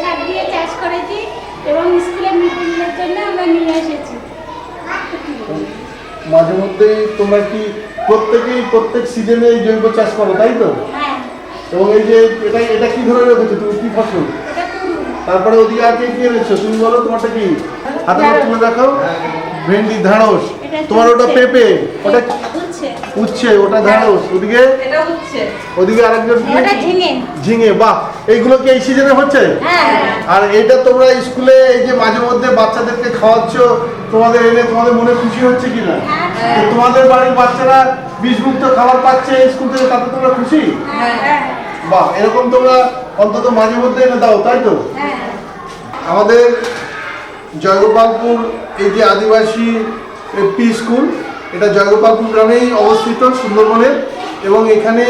সার দিয়ে চাষ করেছি এবং স্কুলে মিড ডে মিলের জন্য আমরা নিয়ে এসেছি। মাঝে মধ্যে তোমরা কি প্রত্যেক সিজনে জৈব চাষ করো, তাই তো? হ্যাঁ। এবং এই যে এটা কি ধরে রেখেছো তুমি, কি ফসল? তারপরে ওদিকে আর কি এনেছো তুমি বলো, তোমারটা কি? হাতে তুলে দেখাও। ভেন্ডি, ঢ্যাঁড়স, তোমার ওটা পেঁপে, ওটা উচ্ছে, ওটা ঢ্যাঁড়স, ওদিকে ওদিকে আরেকজন ঝিঙে। বাহ, এইগুলো কি এই সিজনে হচ্ছে? আর এটা তোমরা স্কুলে এই যে মাঝে মধ্যে বাচ্চাদেরকে খাওয়াচ্ছ, তোমাদের এনে তোমাদের মনে খুশি হচ্ছে কিনা? তোমাদের বাড়ির বাচ্চারা বিষমুক্ত খাবার পাচ্ছে স্কুল থেকে, তাতে তোমরা খুশি? বাহ, এরকম তোমরা অন্তত মাঝে মধ্যে এনে দাও, তাই তো? আমাদের জয়গোপালপুর এই যে আদিবাসী পি স্কুল, এটা জয়গোপালপুর গ্রামেই অবস্থিত সুন্দরবনে, এবং এখানে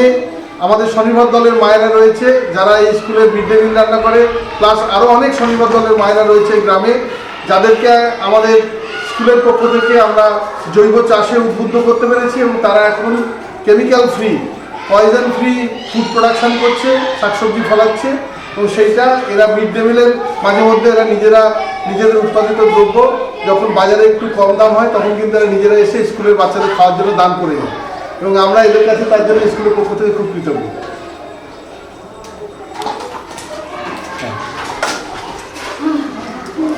আমাদের স্বনির্ভর দলের মায়েরা রয়েছে যারা এই স্কুলে মিড ডে মিল রান্না করে, প্লাস আরও অনেক স্বনির্ভর দলের মায়েরা রয়েছে গ্রামে, যাদেরকে আমাদের স্কুলের পক্ষ থেকে আমরা জৈব চাষে উদ্বুদ্ধ করতে পেরেছি, এবং তারা এখন chemical free, poison free food production করছে, শাকসবজি ফলাচ্ছে, এবং সেইটা এরা মিড ডে মিলের মাঝে মধ্যে এরা নিজেদের উৎপাদিত দ্রব্য যখন বাজারে একটু কম দাম হয় তখন কিন্তু এরা নিজেরা এসে স্কুলের বাচ্চাদের খাওয়ার জন্য দান করে দেয়, এবং আমরা এদের কাছে তার জন্য স্কুলের পক্ষ থেকে খুব কৃতজ্ঞ।